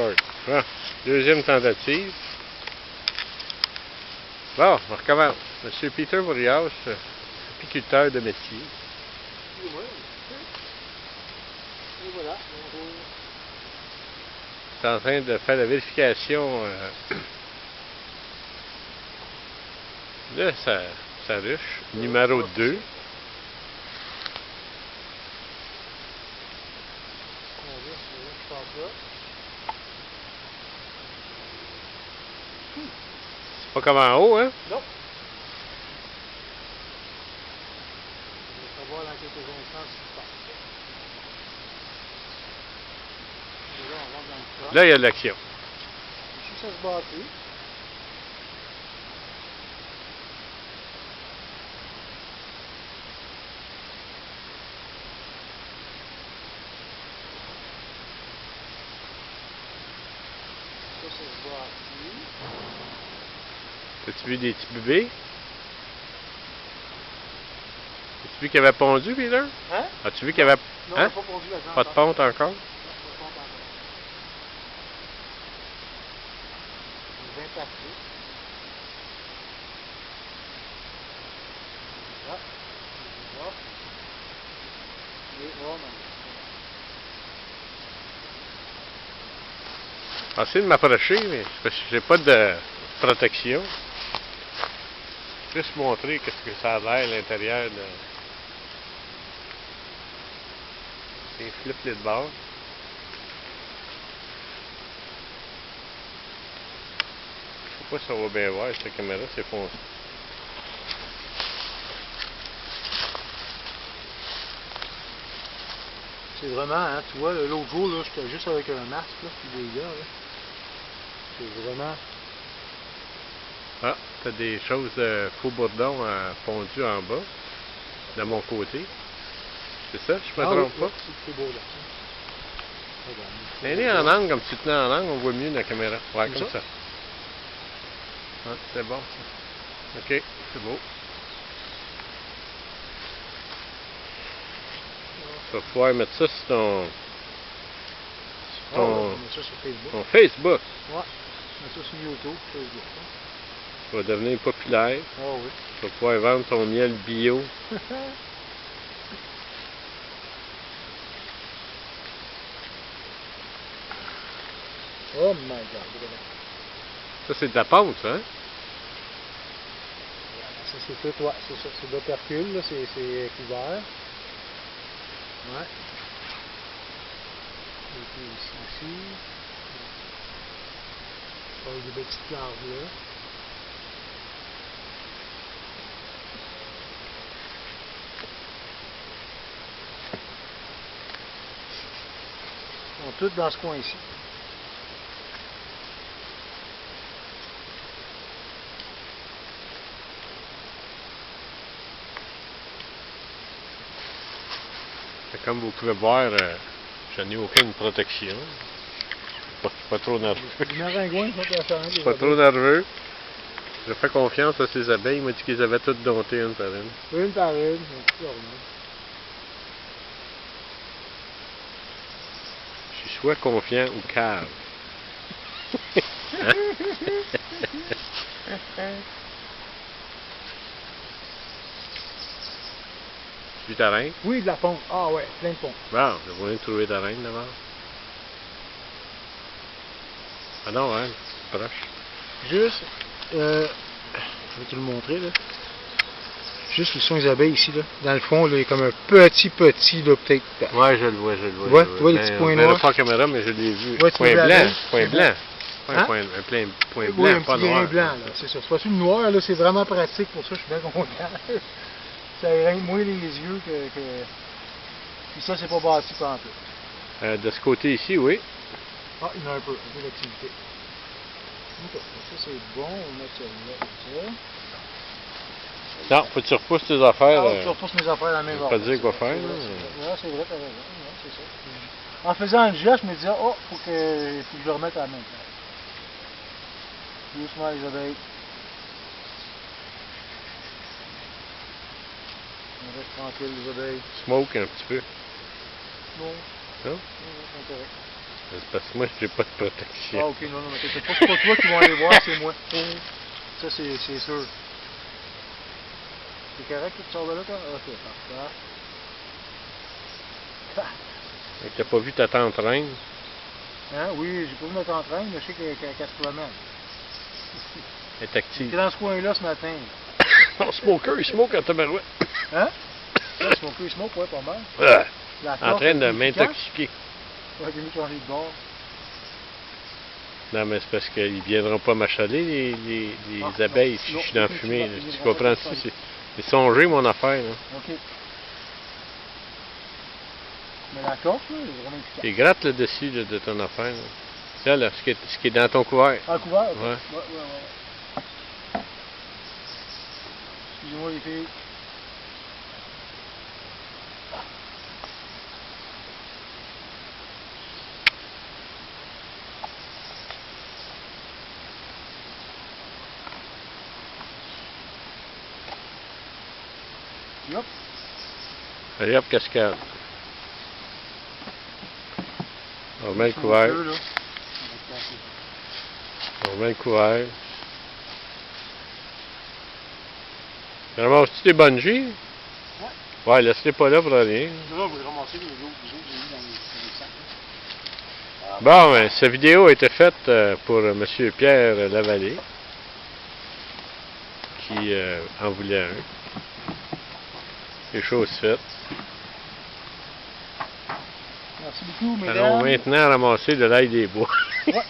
Ford. Bon, deuxième tentative. Bon, on recommence. Monsieur Peter Bourrias, apiculteur de métier. Et voilà. C'est en train de faire la vérification de sa ruche, numéro 2. C'est pas comme en haut, hein? Non. On va savoir dans quelques instants ce qui se passe. Et là, on rentre dans le truck. Là, il y a de l'action. Ici, ça se bâtit. Ça se bâtit. As-tu vu des petits bébés? As-tu vu qu'il avait pondu, Peter? Hein? As-tu vu qu'il avait... Non, Hein? pas pondu là-dedans. Pas de ponte encore? Non, pas de ponte encore. Il est bien placé. Là. Là. Et là, Essayez de m'approcher, mais c'est parce que j'ai pas de protection. Juste montrer qu'est-ce que ça a l'air à l'intérieur de... C'est flip de bord. Je sais pas si ça va bien voir, cette caméra, c'est foncé. c'est vraiment, hein, tu vois, l'autre jour, là, j'étais juste avec un masque, là, puis des gars, là. C'est vraiment... Ah, t'as des choses de faux bourdon fondues en bas, de mon côté. C'est ça, je me trompe pas? C'est beau, là. Tenez en angle, comme tu tenais en angle, on voit mieux dans la caméra. Ouais, comme ça. Ah, c'est bon, ça. Ok, c'est beau. Tu vas pouvoir mettre ça sur ton... On met ça sur Facebook. Ton Facebook. Ouais, on met ça sur YouTube, Facebook. Tu vas devenir populaire. Ah oui. Tu vas pouvoir vendre ton miel bio. Oh my God. Ça, c'est de la pente, ça, hein? Ça, c'est tout, ouais, c'est ça. C'est d'opercule, là, c'est couvert. Ouais. Et puis ici. Avec des petites larves là. Ils sont toutes dans ce coin ici. Comme vous pouvez voir, je n'ai aucune protection. Pas trop nerveux. Les maringouins sont intéressants. Pas trop nerveux. Je fais confiance à ces abeilles. Il m'a dit qu'ils avaient toutes dompté une par une. Une par une, c'est tout normal. Je suis soit confiant ou cave. Hein? Tu ta reine? Oui, de la pompe. Ah ouais, plein de pompes. Bon, je voulais trouver ta reine d'abord. Ah non, hein, c'est proche. Juste, je vais te le montrer là. Juste le son des abeilles ici là. Dans le fond, là, il y a comme un petit là, peut-être. Ouais, je le vois, je le vois. Tu vois, tu vois les petits points noirs? Pas en caméra, mais je l'ai vu. Ouais, tu point vois blanc, l'abeille? point blanc. Pas Hein? un point blanc, Oui, un pas petit grain noir. blanc là, c'est ça. C'est pas sur le noir là, c'est vraiment pratique pour ça, je suis bien content. Ça éreint moins les yeux que... Puis ça, c'est pas bâti par en plus. De ce côté ici, oui. Ah, il y en a un peu d'activité. Ok, ça c'est bon, on va mettre ça là, comme ça. Non, faut que tu repousses tes affaires. Ah, je repousse mes affaires à la même je vais pas te dire quoi faire. Là. Ouais, c'est vrai, t'as raison. Ouais, c'est ça. En faisant un geste, je me disais, oh, faut que je le remette à la même place. Doucement les abeilles. On reste tranquille les abeilles. Smoke un petit peu. Non. Non? Non, c'est correct. C'est parce que moi, j'ai pas de Ah, protection. ok, non, mais c'est pas toi qui vont aller voir, c'est moi. Ça, c'est sûr. C'est correct que tu sors de là, toi? Ok, parfait. Fait que t'as pas vu ta tante reine? Hein? Oui, j'ai pas vu notre entraîne, mais je sais qu'elle se promène. Elle est active. J'étais dans ce coin-là ce matin. Mon smoker, il smoke en tabarouette. Hein? Ouais, smoker, il smoke, ouais, pas mal. Ah, La en clope, train de c'est m'intoxiquer. efficace. Ouais, j'ai mis changer de bord. Non, mais c'est parce qu'ils viendront pas m'achaler, les Ah, abeilles, non, si non, je suis dans la définitivement, fumée. ils Là. Tu viendront pas comprends-tu? t'achaler. C'est songé, mon affaire. Là. Ok. Mais la clope, là, elle est vraiment efficace. Et gratte le dessus là, de ton affaire. Là, ce qui est dans ton couvert. Ah, couvert? Ok. Ouais. Ouais. Excusez-moi, les filles. Hop. Allez hop, cascade. On remet le couvert. On remet le couvert. Ramasses-tu des bungees? Ouais. Ouais, laisse-les pas là pour rien. Là, vous ramassez les autres que j'ai mis dans les sacs. Bon, ben, cette vidéo a été faite pour M. Pierre Lavallée, qui en voulait un. Les choses faites. Merci beaucoup, mesdames. Allons maintenant ramasser de l'ail des bois. Ouais.